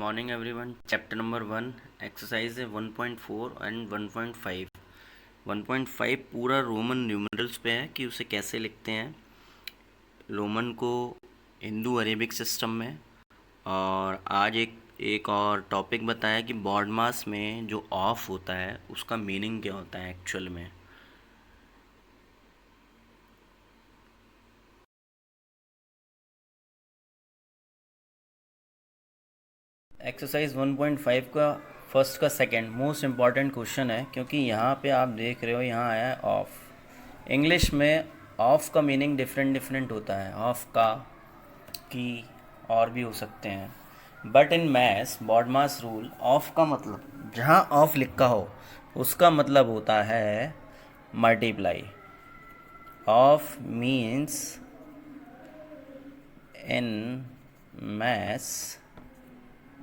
Morning everyone. Chapter number 1 exercise है 1.4 and 1.5। 1.5 पूरा Roman numerals पे है कि उसे कैसे लिखते हैं, रोमन को हिंदू अरेबिक सिस्टम में। और आज एक और टॉपिक बताया कि बॉड मास में जो ऑफ होता है उसका मीनिंग क्या होता है एक्चुअल में। एक्सरसाइज 1.5 का फर्स्ट का सेकंड मोस्ट इम्पॉर्टेंट क्वेश्चन है, क्योंकि यहाँ पे आप देख रहे हो यहाँ आया है ऑफ। इंग्लिश में ऑफ का मीनिंग डिफरेंट डिफरेंट होता है, ऑफ का, की और भी हो सकते हैं। But in maths BODMAS rule of का मतलब जहाँ ऑफ लिखा हो उसका मतलब होता है multiply. Of means in maths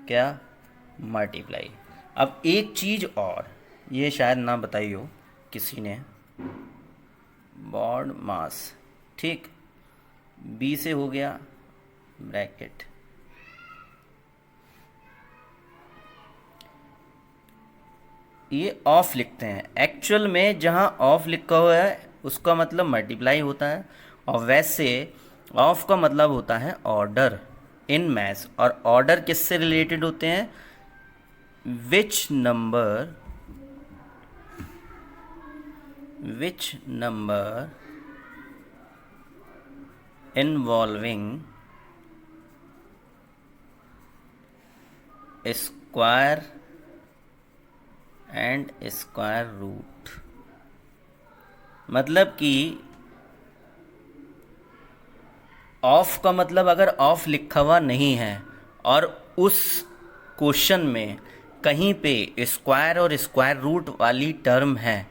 क्या, मल्टीप्लाई। अब एक चीज़ और, ये शायद ना बताई हो किसी ने, बॉड मास, ठीक, बी से हो गया ब्रैकेट, ये ऑफ लिखते हैं। एक्चुअल में जहाँ ऑफ लिखा हुआ है उसका मतलब मल्टीप्लाई होता है, और वैसे ऑफ का मतलब होता है ऑर्डर इन मैथ्स। और ऑर्डर किससे रिलेटेड होते हैं, which number involving square and square root. मतलब कि ऑफ का मतलब अगर ऑफ लिखा हुआ नहीं है और उस क्वेश्चन में कहीं पे स्क्वायर और स्क्वायर रूट वाली टर्म है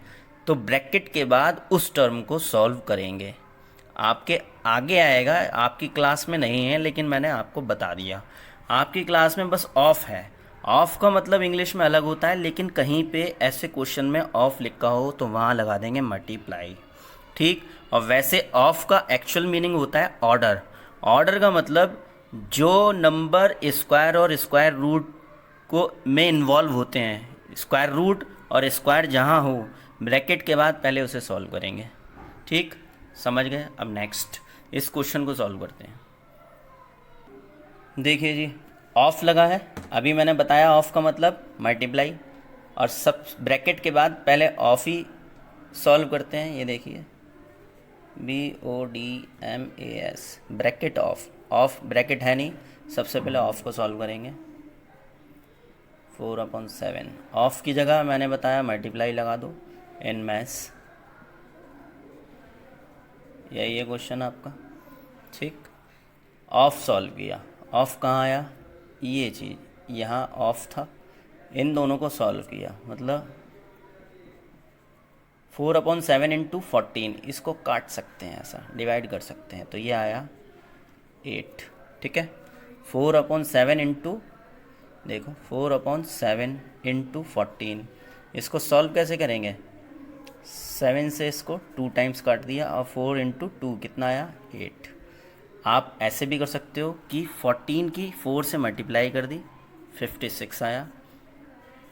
तो ब्रैकेट के बाद उस टर्म को सॉल्व करेंगे। आपके आगे आएगा, आपकी क्लास में नहीं है लेकिन मैंने आपको बता दिया। आपकी क्लास में बस ऑफ है। ऑफ का मतलब इंग्लिश में अलग होता है, लेकिन कहीं पे ऐसे क्वेश्चन में ऑफ लिखा हो तो वहाँ लगा देंगे मल्टीप्लाई, ठीक। और वैसे ऑफ का एक्चुअल मीनिंग होता है ऑर्डर। ऑर्डर का मतलब जो नंबर स्क्वायर और स्क्वायर रूट को में इन्वॉल्व होते हैं, स्क्वायर रूट और स्क्वायर जहाँ हो ब्रैकेट के बाद पहले उसे सॉल्व करेंगे, ठीक, समझ गए। अब नेक्स्ट इस क्वेश्चन को सॉल्व करते हैं। देखिए जी, ऑफ लगा है, अभी मैंने बताया ऑफ का मतलब मल्टीप्लाई, और सब ब्रैकेट के बाद पहले ऑफ ही सॉल्व करते हैं। ये देखिए BODMAS bracket of, of bracket है नहीं, सबसे पहले ऑफ को सॉल्व करेंगे। 4/7 ऑफ की जगह मैंने बताया मल्टीप्लाई लगा दो इन मैथ्स। यही है क्वेश्चन आपका, ठीक। ऑफ सॉल्व किया, ऑफ कहाँ आया, ये चीज़ यहाँ ऑफ था, इन दोनों को सॉल्व किया, मतलब 4/7 इंटू 14, इसको काट सकते हैं, ऐसा डिवाइड कर सकते हैं, तो ये आया 8, ठीक है। 4/7 इंटू, देखो 4/7 इंटू 14, इसको सॉल्व कैसे करेंगे, 7 से इसको 2 टाइम्स काट दिया और 4 इंटू 2 कितना आया 8। आप ऐसे भी कर सकते हो कि 14 की 4 से मल्टीप्लाई कर दी, 56 आया,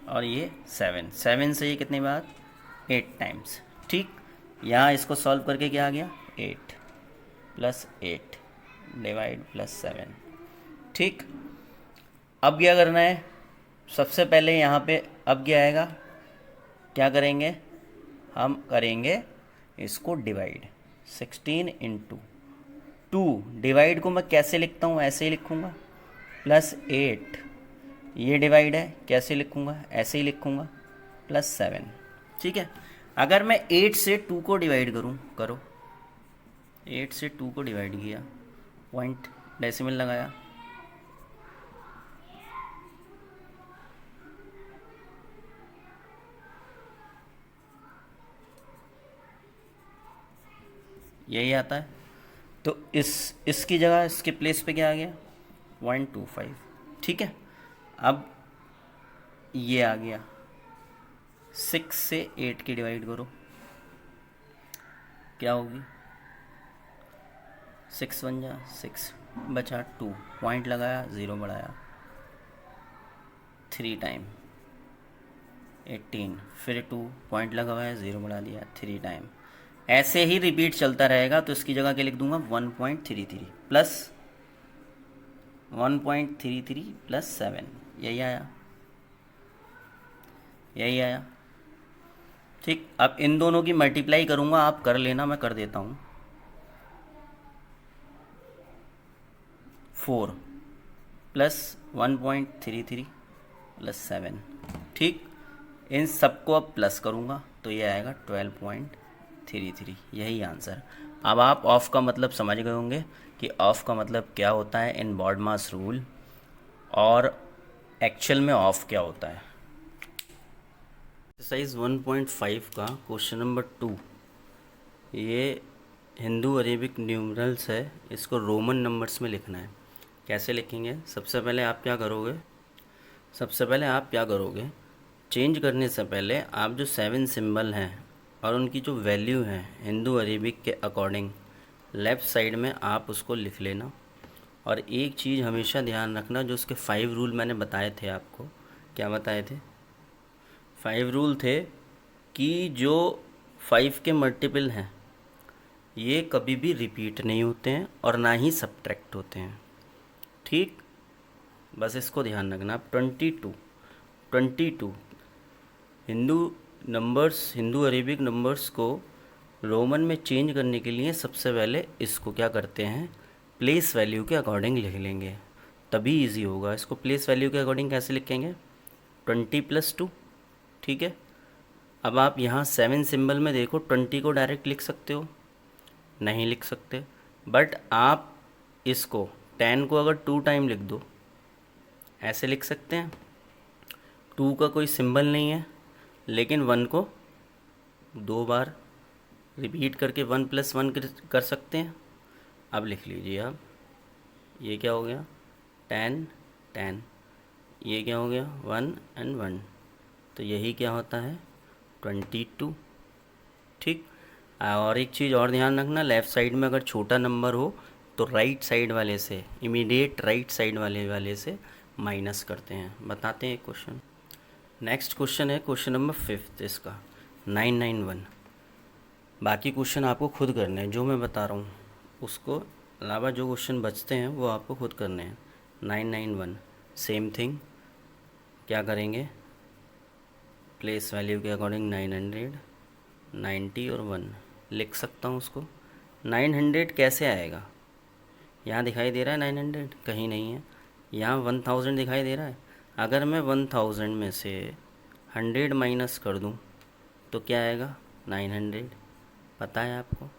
और ये 7 से ये कितनी बार 8 टाइम्स, ठीक। यहाँ इसको सॉल्व करके क्या आ गया 8 + 8 डिवाइड +7, ठीक। अब क्या करना है, सबसे पहले यहाँ पे अब क्या आएगा, क्या करेंगे, हम करेंगे इसको डिवाइड। 16 इंटू 2, डिवाइड को मैं कैसे लिखता हूँ, ऐसे ही लिखूँगा, +8, ये डिवाइड है, कैसे लिखूँगा, ऐसे ही लिखूँगा, +7, ठीक है। अगर मैं 8 से 2 को डिवाइड करो 8 से 2 को डिवाइड किया, पॉइंट डेसिमल लगाया, यही आता है। तो इसकी जगह इसके प्लेस पे क्या आ गया 0.25, ठीक है। अब ये आ गया, 6 से 8 की डिवाइड करो, क्या होगी, 6 बन जा 6, बचा 2, पॉइंट लगाया, 0 बढ़ाया, 3 टाइम 18, फिर 2 पॉइंट लगा हुआ है, 0 बढ़ा दिया, 3 टाइम। ऐसे ही रिपीट चलता रहेगा, तो इसकी जगह क्या लिख दूंगा 1.33 प्लस 1.33 प्लस 7, यही आया, यही आया। ठीक, अब इन दोनों की मल्टीप्लाई करूंगा, आप कर लेना, मैं कर देता हूँ। 4 प्लस 1.33 प्लस 7, ठीक। इन सबको अब प्लस करूंगा तो ये आएगा 12.33, यही आंसर। अब आप ऑफ का मतलब समझ गए होंगे कि ऑफ का मतलब क्या होता है इन बॉडमास रूल, और एक्चुअल में ऑफ क्या होता है। एक्सरसाइज 1.5 का क्वेश्चन नंबर 2, ये हिंदू अरेबिक न्यूमरल्स है, इसको रोमन नंबर्स में लिखना है। कैसे लिखेंगे? सबसे पहले आप क्या करोगे, चेंज करने से पहले आप जो 7 सिंबल हैं और उनकी जो वैल्यू है हिंदू अरेबिक के अकॉर्डिंग, लेफ़्ट साइड में आप उसको लिख लेना। और एक चीज़ हमेशा ध्यान रखना, जो उसके 5 रूल मैंने बताए थे आपको, क्या बताए थे? 5 रूल थे कि जो 5 के मल्टीपल हैं ये कभी भी रिपीट नहीं होते हैं और ना ही सब्ट्रैक्ट होते हैं, ठीक। बस इसको ध्यान रखना। आप 22 हिंदू अरेबिक नंबर्स को रोमन में चेंज करने के लिए सबसे पहले इसको क्या करते हैं, प्लेस वैल्यू के अकॉर्डिंग लिख लेंगे, तभी इजी होगा। इसको प्लेस वैल्यू के अकॉर्डिंग कैसे लिखेंगे? 20 + 2, ठीक है। अब आप यहाँ 7 सिंबल में देखो, 20 को डायरेक्ट लिख सकते हो? नहीं लिख सकते, बट आप इसको 10 को अगर 2 टाइम लिख दो, ऐसे लिख सकते हैं। 2 का कोई सिंबल नहीं है, लेकिन 1 को 2 बार रिपीट करके 1 + 1 कर सकते हैं। अब लिख लीजिए आप, ये क्या हो गया 10 10, ये क्या हो गया 1 और 1, तो यही क्या होता है 22, ठीक। और एक चीज़ और ध्यान रखना, लेफ़्ट साइड में अगर छोटा नंबर हो तो राइट साइड वाले से, इमीडिएट राइट साइड वाले से माइनस करते हैं। बताते हैं क्वेश्चन। नेक्स्ट क्वेश्चन है क्वेश्चन नंबर 5 इसका 991। बाकी क्वेश्चन आपको खुद करने हैं, जो मैं बता रहा हूँ उसको अलावा जो क्वेश्चन बचते हैं वो आपको खुद करने हैं। 991 सेम थिंग, क्या करेंगे, प्लेस वैल्यू के अकॉर्डिंग 900, 90 और 1 लिख सकता हूँ उसको। 900 कैसे आएगा? यहाँ दिखाई दे रहा है 900, कहीं नहीं है। यहाँ 1000 दिखाई दे रहा है। अगर मैं 1000 में से 100 माइनस कर दूँ तो क्या आएगा 900, पता है आपको।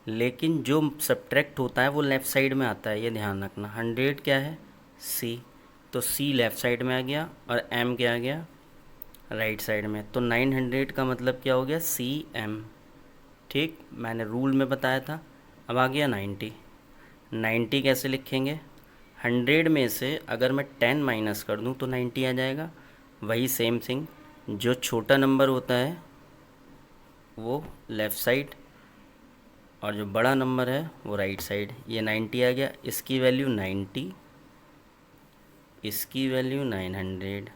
लेकिन जो सब्ट्रैक्ट होता है वो लेफ़्ट साइड में आता है, ये ध्यान रखना। 100 क्या है C, तो C लेफ़्ट साइड में आ गया और M क्या आ गया राइट साइड में। तो 900 का मतलब क्या हो गया CM, ठीक। मैंने रूल में बताया था। अब आ गया 90। 90 कैसे लिखेंगे? 100 में से अगर मैं 10 माइनस कर दूं तो 90 आ जाएगा। वही सेम थिंग, जो छोटा नंबर होता है वो लेफ़्ट साइड और जो बड़ा नंबर है वो राइट साइड। ये 90 आ गया, इसकी वैल्यू 90, इसकी वैल्यू 900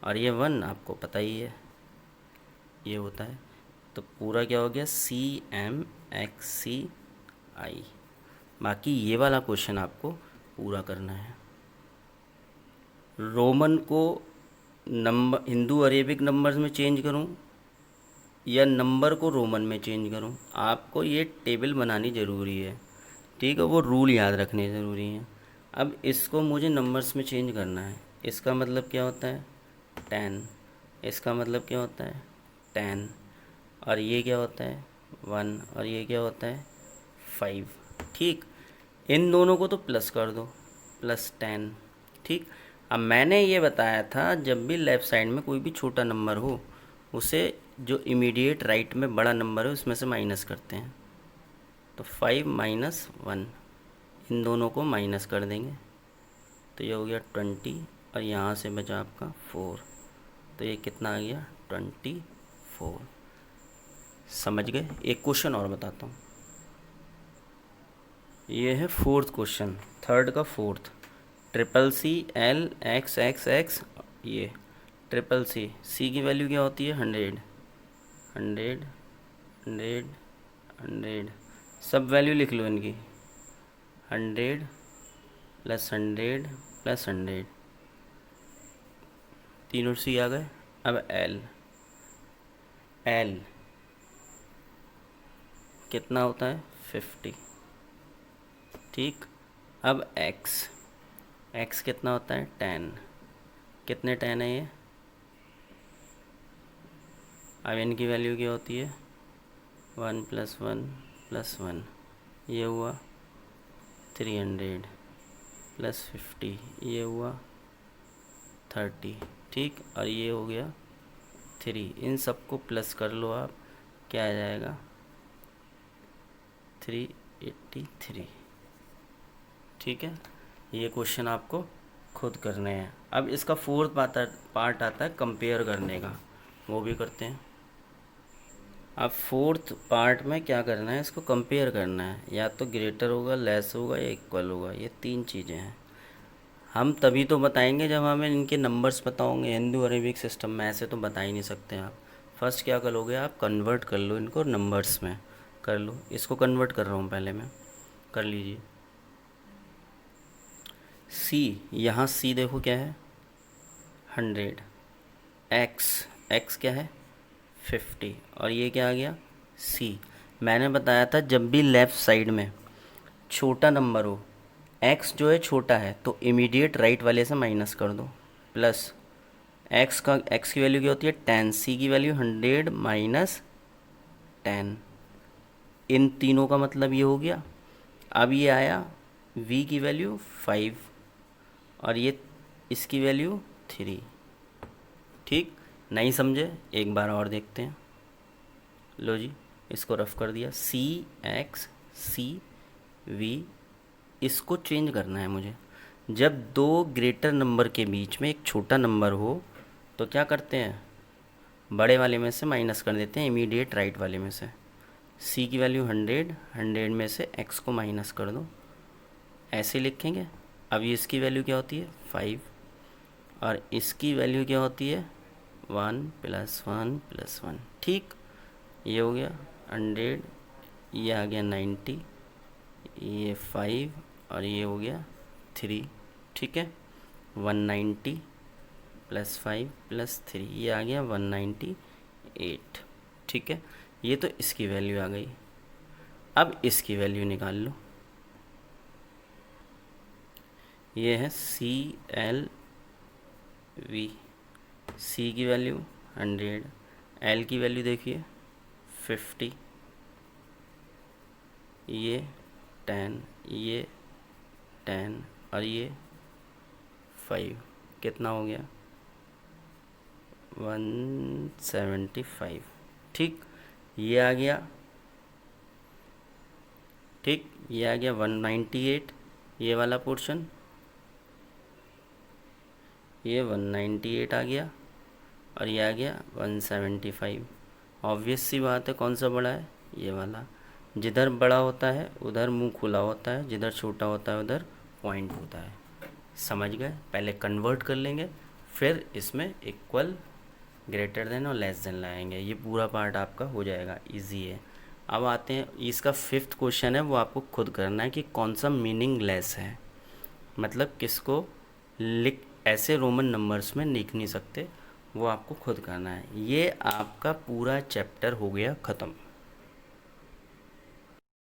और ये 1 आपको पता ही है ये होता है। तो पूरा क्या हो गया CMXCI। बाकी ये वाला क्वेश्चन आपको पूरा करना है। रोमन को नंबर हिंदू अरेबिक नंबर्स में चेंज करूं या नंबर को रोमन में चेंज करूं, आपको ये टेबल बनानी ज़रूरी है, ठीक है। वो रूल याद रखने ज़रूरी हैं। अब इसको मुझे नंबर्स में चेंज करना है। इसका मतलब क्या होता है 10, इसका मतलब क्या होता है 10, और ये क्या होता है 1, और ये क्या होता है 5, ठीक। इन दोनों को तो प्लस कर दो, +10, ठीक। अब मैंने ये बताया था जब भी लेफ़्ट साइड में कोई भी छोटा नंबर हो उसे जो इमीडिएट राइट में बड़ा नंबर है उसमें से माइनस करते हैं। तो 5 - 1, इन दोनों को माइनस कर देंगे तो ये हो गया 20 और यहाँ से बचा आपका 4, तो ये कितना आ गया 24। समझ गए? एक क्वेश्चन और बताता हूँ। ये है 4th क्वेश्चन, 3rd का 4th, CCCLXXX, ये ट्रिपल सी, सी की वैल्यू क्या होती है 100, 100, 100, 100, सब वैल्यू लिख लो इनकी, 100 प्लस 100 प्लस 100, तीनों सी आ गए। अब एल, एल कितना होता है 50, ठीक। अब एक्स, एक्स कितना होता है 10, कितने 10 है ये, अब इनकी वैल्यू क्या होती है 1 + 1 + 1, ये हुआ 300 प्लस 50, ये हुआ 30, ठीक। और ये हो गया 3, इन सबको प्लस कर लो आप, क्या आ जाएगा 383, ठीक है। ये क्वेश्चन आपको खुद करने हैं। अब इसका फोर्थ पार्ट आता है कंपेयर करने का, वो भी करते हैं। अब फोर्थ पार्ट में क्या करना है, इसको कंपेयर करना है, या तो ग्रेटर होगा, लेस होगा या इक्वल होगा, ये तीन चीज़ें हैं। हम तभी तो बताएंगे जब हमें इनके नंबर्स पता होंगे। हिंदू अरेबिक सिस्टम में ऐसे तो बता ही नहीं सकते आप। फर्स्ट क्या करोगे आप, कन्वर्ट कर लो इनको नंबर्स में, कर लो। इसको कन्वर्ट कर रहा हूँ पहले मैं, कर लीजिए। सी, यहाँ सी देखो क्या है 100, एक्स, एक्स क्या है 50, और ये क्या आ गया सी। मैंने बताया था जब भी लेफ़्ट साइड में छोटा नंबर हो, एक्स जो है छोटा है, तो इमीडिएट राइट वाले से माइनस कर दो, प्लस एक्स का, एक्स की वैल्यू क्या होती है 10, सी की वैल्यू 100 माइनस 10, इन तीनों का मतलब ये हो गया। अब ये आया v की वैल्यू 5 और ये इसकी वैल्यू 3, ठीक। नहीं समझे एक बार और देखते हैं, लो जी इसको रफ कर दिया, सी एक्स सी वी, इसको चेंज करना है मुझे। जब दो ग्रेटर नंबर के बीच में एक छोटा नंबर हो तो क्या करते हैं, बड़े वाले में से माइनस कर देते हैं इमीडिएट राइट वाले में से। सी की वैल्यू 100, 100 में से एक्स को माइनस कर दो, ऐसे लिखेंगे। अब ये इसकी वैल्यू क्या होती है 5 और इसकी वैल्यू क्या होती है 1 + 1 + 1, ठीक। ये हो गया 100, ये आ गया 90, ये 5 और ये हो गया 3, ठीक है। 190 + 5 + 3, ये आ गया 198, ठीक है। ये तो इसकी वैल्यू आ गई। अब इसकी वैल्यू निकाल लो, ये है CLV, सी की वैल्यू 100, एल की वैल्यू देखिए 50, ये 10, ये 10 और ये 5, कितना हो गया 175, ठीक। ये आ गया, ठीक, ये आ गया 198, ये वाला पोर्शन, ये 198 आ गया और ये आ गया 175। ऑब्वियस सी बात है कौन सा बड़ा है, ये वाला। जिधर बड़ा होता है उधर मुंह खुला होता है, जिधर छोटा होता है उधर पॉइंट होता है। समझ गए, पहले कन्वर्ट कर लेंगे फिर इसमें इक्वल, ग्रेटर देन और लेस देन लाएंगे। ये पूरा पार्ट आपका हो जाएगा, इजी है। अब आते हैं, इसका 5th क्वेश्चन है, वो आपको खुद करना है कि कौन सा मीनिंगलेस है, मतलब किसको लिख ऐसे रोमन नंबर्स में लिख नहीं सकते, वो आपको खुद करना है। ये आपका पूरा चैप्टर हो गया ख़त्म।